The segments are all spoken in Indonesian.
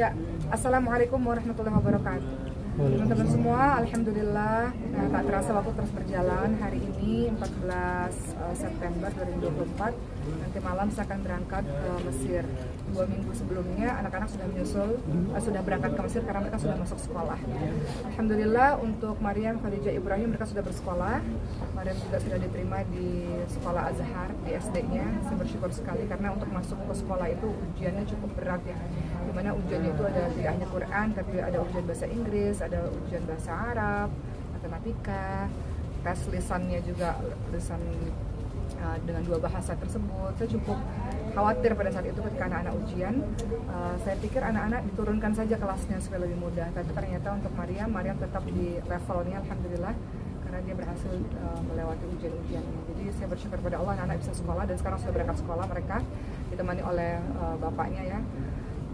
Ya, Assalamualaikum warahmatullahi wabarakatuh. Teman-teman semua, alhamdulillah tak terasa waktu terus berjalan. Hari ini 14 September 2024, nanti malam saya akan berangkat ke Mesir. 2 minggu sebelumnya anak-anak sudah menyusul, sudah berangkat ke Mesir karena mereka sudah masuk sekolah. Alhamdulillah untuk Maryam, Khadijah, Ibrahim mereka sudah bersekolah. Maryam juga sudah diterima di sekolah Azhar, di SD-nya. Saya bersyukur sekali karena untuk masuk ke sekolah itu ujiannya cukup berat ya. Dimana ujiannya itu ada tidak hanya Quran, tapi ada ujian bahasa Inggris, ada ujian bahasa Arab, matematika, tes lisannya juga lisan dengan 2 bahasa tersebut. Saya cukup khawatir pada saat itu ketika anak-anak ujian. Saya pikir anak-anak diturunkan saja kelasnya supaya lebih mudah, tapi ternyata untuk Maryam tetap di levelnya, alhamdulillah, karena dia berhasil melewati ujian-ujiannya. Jadi saya bersyukur pada Allah anak-anak bisa sekolah dan sekarang sudah berangkat sekolah, mereka ditemani oleh bapaknya ya.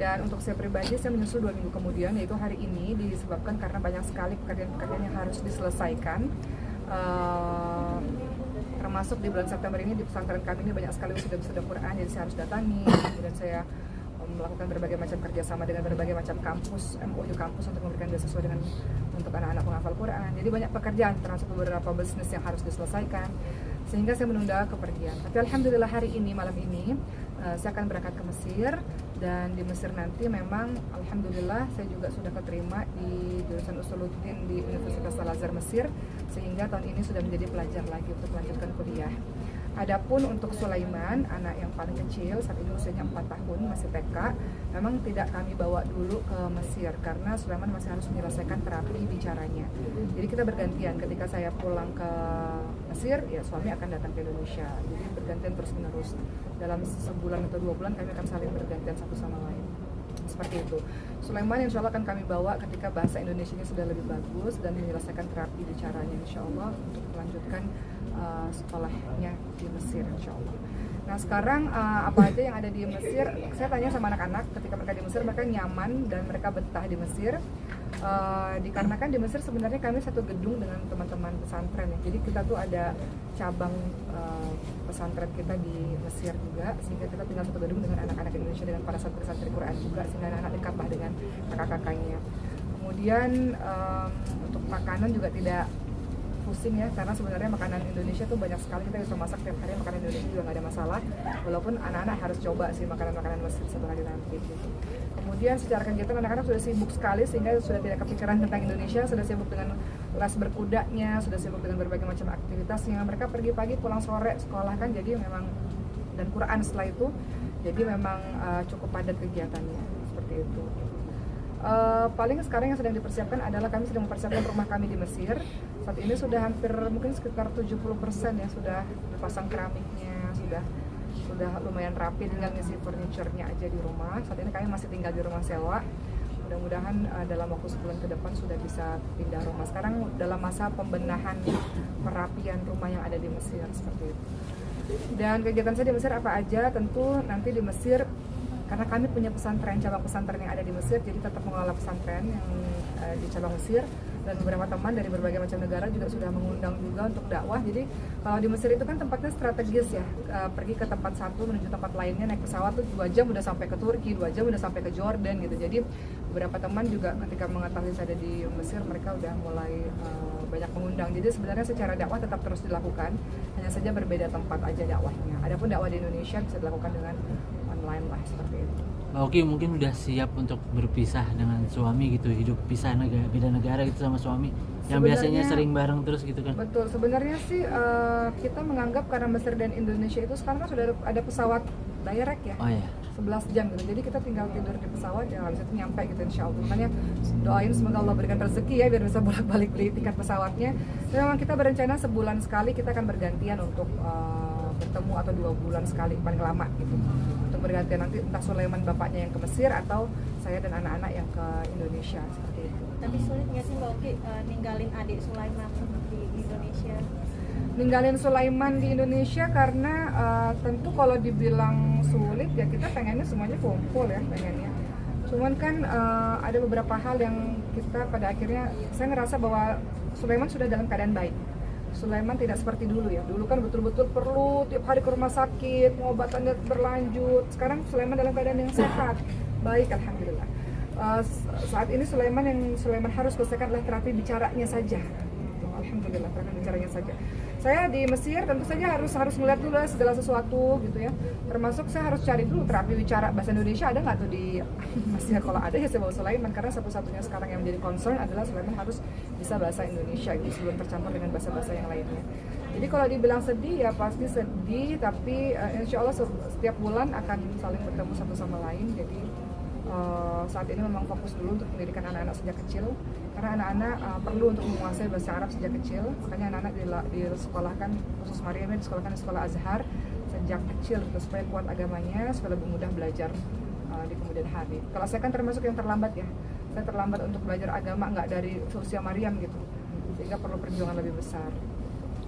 Dan untuk saya pribadi, saya menyusul 2 minggu kemudian, yaitu hari ini, disebabkan karena banyak sekali pekerjaan-pekerjaan yang harus diselesaikan. Termasuk di bulan September ini di pesantren kami ini banyak sekali wisuda Quran, jadi saya harus datangi. Kemudian saya melakukan berbagai macam kerjasama dengan berbagai macam kampus, MOU kampus untuk memberikan beasiswa dengan untuk anak-anak penghafal Quran. Jadi banyak pekerjaan, termasuk beberapa bisnis yang harus diselesaikan, sehingga saya menunda kepergian. Tapi alhamdulillah hari ini, malam ini, saya akan berangkat ke Mesir. Dan di Mesir nanti memang alhamdulillah saya juga sudah keterima di jurusan Usuluddin di Universitas Al-Azhar Mesir, sehingga tahun ini sudah menjadi pelajar lagi untuk melanjutkan kuliah. Adapun untuk Sulaiman, anak yang paling kecil, saat ini usianya 4 tahun, masih TK, memang tidak kami bawa dulu ke Mesir karena Sulaiman masih harus menyelesaikan terapi bicaranya. Jadi kita bergantian, ketika saya pulang ke Mesir, ya suami akan datang ke Indonesia. Jadi bergantian terus menerus. Dalam sebulan atau 2 bulan kami akan saling bergantian satu sama lain. Seperti itu. Sulaiman insya Allah akan kami bawa ketika bahasa Indonesianya sudah lebih bagus dan menyelesaikan terapi bicaranya insya Allah untuk melanjutkan sekolahnya di Mesir insya Allah. Nah sekarang apa aja yang ada di Mesir, saya tanya sama anak-anak ketika mereka di Mesir, mereka nyaman dan mereka betah di Mesir. Dikarenakan di Mesir sebenarnya kami satu gedung dengan teman-teman pesantren ya. Jadi kita tuh ada cabang pesantren kita di Mesir juga, sehingga kita tinggal satu gedung dengan anak-anak Indonesia, dengan para santri-santri Quran juga, sehingga anak-anak dekatlah dengan kakak-kakaknya. Kemudian untuk makanan juga tidak pusing ya, karena sebenarnya makanan Indonesia tuh banyak sekali, kita bisa masak tiap hari makanan Indonesia juga nggak ada masalah, walaupun anak-anak harus coba sih makanan-makanan Mesir sebenarnya nanti gitu. Kemudian secara kegiatan anak-anak sudah sibuk sekali sehingga sudah tidak kepikiran tentang Indonesia, sudah sibuk dengan les berkudanya, sudah sibuk dengan berbagai macam aktivitasnya. Mereka pergi pagi pulang sore sekolah kan, jadi memang, dan Quran setelah itu, jadi memang cukup padat kegiatannya seperti itu. Paling sekarang yang sedang dipersiapkan adalah kami sedang mempersiapkan rumah kami di Mesir. Saat ini sudah hampir mungkin sekitar 70% ya, sudah dipasang keramiknya, sudah lumayan rapi, tinggal ngisi furniture-nya aja di rumah. Saat ini kami masih tinggal di rumah sewa. Mudah-mudahan dalam waktu sebulan ke depan sudah bisa pindah rumah. Sekarang dalam masa pembenahan perapian rumah yang ada di Mesir seperti itu. Dan kegiatan saya di Mesir apa aja? Tentu nanti di Mesir, karena kami punya pesantren, cabang pesantren yang ada di Mesir, jadi tetap mengelola pesantren yang di cabang Mesir, dan beberapa teman dari berbagai macam negara juga sudah mengundang juga untuk dakwah. Jadi kalau di Mesir itu kan tempatnya strategis ya, pergi ke tempat satu menuju tempat lainnya naik pesawat tuh 2 jam udah sampai ke Turki, 2 jam udah sampai ke Jordan gitu. Jadi beberapa teman juga ketika mengetahui saya ada di Mesir, mereka udah mulai banyak mengundang. Jadi sebenarnya secara dakwah tetap terus dilakukan, hanya saja berbeda tempat aja dakwahnya. Adapun dakwah di Indonesia bisa dilakukan dengan online lah seperti itu. Oke, mungkin udah siap untuk berpisah dengan suami gitu, hidup pisah beda negara gitu sama suami yang biasanya sering bareng terus gitu kan? Betul, sebenarnya sih kita menganggap karena Mesir dan Indonesia itu sekarang kan sudah ada pesawat direct ya. Oh iya. 11 jam gitu, jadi kita tinggal tidur di pesawat ya, habis itu nyampe gitu insya Allah. Makanya doain semoga Allah berikan rezeki ya biar bisa bolak-balik beli tiket pesawatnya. Dan memang kita berencana sebulan sekali kita akan bergantian untuk bertemu, atau 2 bulan sekali paling lama gitu, untuk bergantian. Nanti entah Sulaiman bapaknya yang ke Mesir atau saya dan anak-anak yang ke Indonesia seperti itu. Tapi sulit nggak sih Mbak Oki ninggalin adik Sulaiman di Indonesia? Ninggalin Sulaiman di Indonesia karena tentu kalau dibilang sulit ya, kita pengennya semuanya kumpul ya pengennya. Cuman kan ada beberapa hal yang kita pada akhirnya, saya ngerasa bahwa Sulaiman sudah dalam keadaan baik. Sulaiman tidak seperti dulu ya. Dulu kan betul-betul perlu tiap hari ke rumah sakit, pengobatannya berlanjut. Sekarang Sulaiman dalam keadaan yang sehat, baik alhamdulillah. Saat ini Sulaiman harus selesaikan adalah terapi bicaranya saja. Alhamdulillah, terapi bicaranya saja. Saya di Mesir tentu saja harus melihat dulu segala sesuatu gitu ya. Termasuk saya harus cari dulu terapi bicara bahasa Indonesia ada nggak tuh di Mesir. Kalau ada ya saya bawa Sulaiman, karena satu-satunya sekarang yang menjadi concern adalah Sulaiman harus bisa bahasa Indonesia gitu sebelum tercampur dengan bahasa-bahasa yang lainnya. Jadi kalau dibilang sedih ya pasti sedih, tapi insya Allah setiap bulan akan saling bertemu satu sama lain. Jadi saat ini memang fokus dulu untuk pendidikan anak-anak sejak kecil, karena anak-anak perlu untuk menguasai bahasa Arab sejak kecil. Makanya anak-anak disekolahkan, khusus Maryam disekolahkan di sekolah Azhar sejak kecil gitu, supaya kuat agamanya, supaya lebih mudah belajar di kemudian hari. Kalau saya kan termasuk yang terlambat ya, saya terlambat untuk belajar agama nggak dari usia Maryam gitu, sehingga perlu perjuangan lebih besar.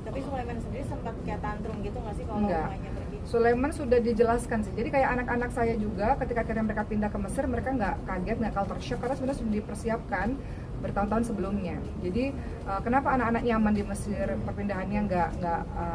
Tapi Sulaiman sendiri sempat kayak tantrum gitu nggak sih kalau Enggak. rumahnya pergi? Sulaiman sudah dijelaskan sih. Jadi kayak anak-anak saya juga ketika akhirnya mereka pindah ke Mesir, mereka nggak kaget, nggak culture shock, karena sebenarnya sudah dipersiapkan bertahun-tahun sebelumnya. Jadi kenapa anak-anak nyaman di Mesir, perpindahannya nggak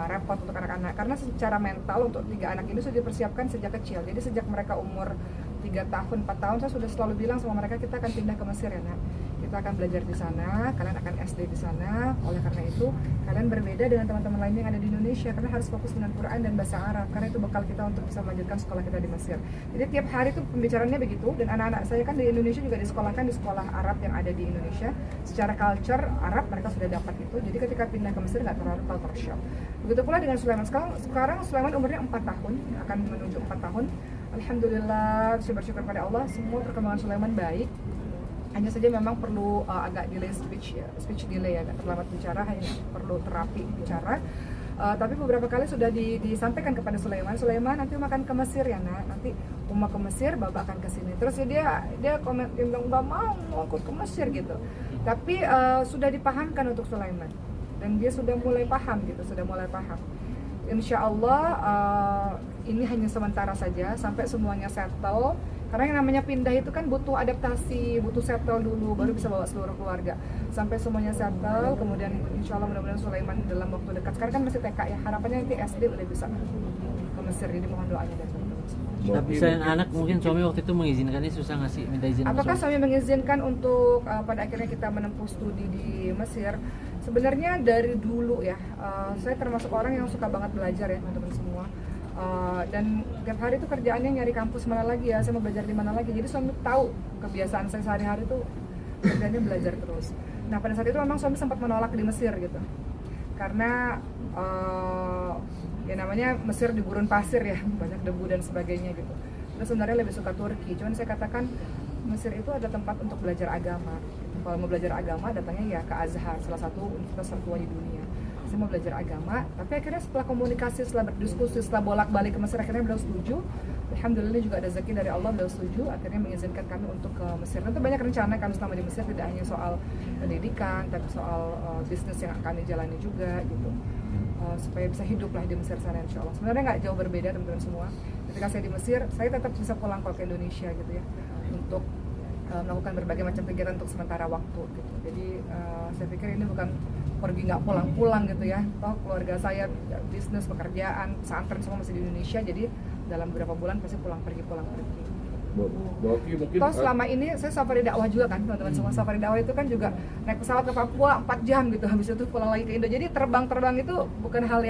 repot untuk anak-anak? Karena secara mental untuk 3 anak ini sudah dipersiapkan sejak kecil. Jadi sejak mereka umur 3 tahun, 4 tahun, saya sudah selalu bilang sama mereka, kita akan pindah ke Mesir ya nak. Kita akan belajar di sana, kalian akan SD di sana. Oleh karena itu, kalian berbeda dengan teman-teman lainnya yang ada di Indonesia, karena harus fokus dengan Quran dan bahasa Arab, karena itu bekal kita untuk bisa melanjutkan sekolah kita di Mesir. Jadi tiap hari itu pembicaraannya begitu, dan anak-anak saya kan di Indonesia juga disekolahkan di sekolah Arab yang ada di Indonesia. Secara culture Arab mereka sudah dapat itu, jadi ketika pindah ke Mesir nggak terlalu culture shock. Begitu pula dengan Sulaiman. Sekarang Sulaiman umurnya 4 tahun, akan menuju 4 tahun. Alhamdulillah, saya bersyukur pada Allah, semua perkembangan Sulaiman baik. Hanya saja memang perlu agak delay speech delay, agak terlambat bicara, hanya perlu terapi bicara. Tapi beberapa kali sudah disampaikan kepada Sulaiman nanti makan ke Mesir ya nak, nanti Uma ke Mesir, Baba akan ke sini. Terus dia komen, dia bilang nggak mau ikut ke Mesir gitu. Tapi sudah dipahamkan untuk Sulaiman, dan dia sudah mulai paham gitu, Insya Allah ini hanya sementara saja sampai semuanya settle. Karena yang namanya pindah itu kan butuh adaptasi, butuh settle dulu, baru bisa bawa seluruh keluarga. Sampai semuanya settle, kemudian insya Allah mudah-mudahan Sulaiman dalam waktu dekat. Sekarang kan masih TK ya, harapannya nanti SD udah bisa ke Mesir. Jadi mohon doanya dari teman-teman. Tapi selain anak, mungkin suami waktu itu mengizinkannya susah nggak sih minta izin? Apakah suami mengizinkan untuk pada akhirnya kita menempuh studi di Mesir? Sebenarnya dari dulu ya, saya termasuk orang yang suka banget belajar ya teman-teman semua. Dan tiap hari itu kerjaannya nyari kampus mana lagi ya, saya mau belajar di mana lagi. Jadi suami tahu kebiasaan saya sehari-hari itu kerjanya belajar terus. Nah pada saat itu memang suami sempat menolak di Mesir gitu, karena ya namanya Mesir di gurun pasir ya, banyak debu dan sebagainya gitu. Terus sebenarnya lebih suka Turki, cuman saya katakan Mesir itu ada tempat untuk belajar agama. Kalau mau belajar agama datangnya ya ke Azhar, salah satu universitas tertua di dunia. Saya mau belajar agama, tapi akhirnya setelah komunikasi, setelah berdiskusi, setelah bolak-balik ke Mesir, akhirnya beliau setuju. Alhamdulillah juga ada rezeki dari Allah, beliau setuju, akhirnya mengizinkan kami untuk ke Mesir. Tentu banyak rencana kami selama di Mesir, tidak hanya soal pendidikan, tapi soal bisnis yang kami jalani juga gitu. Supaya bisa hidup lah di Mesir sana insya Allah. Sebenarnya nggak jauh berbeda teman-teman semua. Ketika saya di Mesir, saya tetap bisa pulang ke Indonesia gitu ya, untuk melakukan berbagai macam kegiatan untuk sementara waktu gitu. Jadi saya pikir ini bukan pergi nggak pulang-pulang gitu ya. Toh keluarga saya, bisnis, pekerjaan, pesantren semua masih di Indonesia. Jadi dalam beberapa bulan pasti pulang pergi. Toh selama ini saya safari dakwah juga kan teman-teman semua. Safari dakwah itu kan juga naik pesawat ke Papua 4 jam gitu, habis itu pulang lagi ke Indo. Jadi terbang itu bukan hal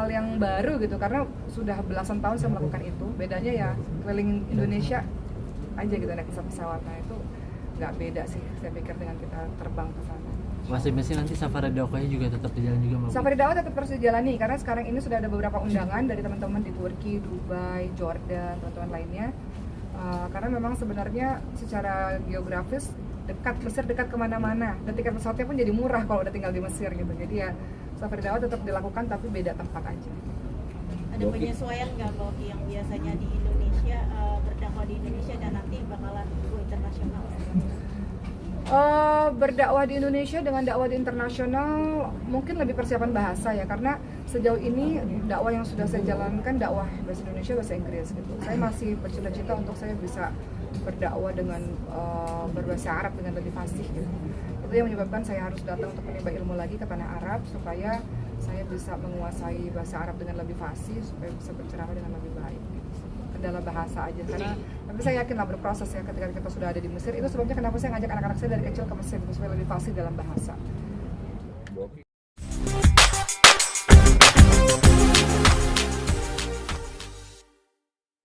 yang baru gitu, karena sudah belasan tahun saya melakukan itu. Bedanya ya keliling Indonesia aja gitu naik pesawat. Nah itu nggak beda sih saya pikir dengan kita terbang ke sana. Masih nanti safari dakwahnya juga tetap berjalan juga Mbak? Safari dakwah tetap terus dijalani, karena sekarang ini sudah ada beberapa undangan dari teman-teman di Turki, Dubai, Jordan, teman-teman lainnya. Karena memang sebenarnya secara geografis Mesir dekat kemana-mana, dan tiket pesawatnya pun jadi murah kalau udah tinggal di Mesir gitu. Jadi ya safari dakwah tetap dilakukan, tapi beda tempat aja. Ada penyesuaian nggak Mbak Oki yang biasanya di Indonesia berdakwah di Indonesia dan nanti bakalan go internasional? Berdakwah di Indonesia dengan dakwah di internasional mungkin lebih persiapan bahasa ya, karena sejauh ini dakwah yang sudah saya jalankan dakwah bahasa Indonesia, bahasa Inggris gitu. Saya masih bercita-cita untuk saya bisa berdakwah dengan berbahasa Arab dengan lebih fasih gitu. Itu yang menyebabkan saya harus datang untuk menimba ilmu lagi ke tanah Arab, supaya saya bisa menguasai bahasa Arab dengan lebih fasih, supaya bisa berceramah dengan lebih baik gitu. kendala bahasa aja karena tapi saya yakin lah berproses ya ketika kita sudah ada di Mesir. Itu sebabnya kenapa saya ngajak anak-anak saya dari kecil ke Mesir supaya lebih fasih dalam bahasa.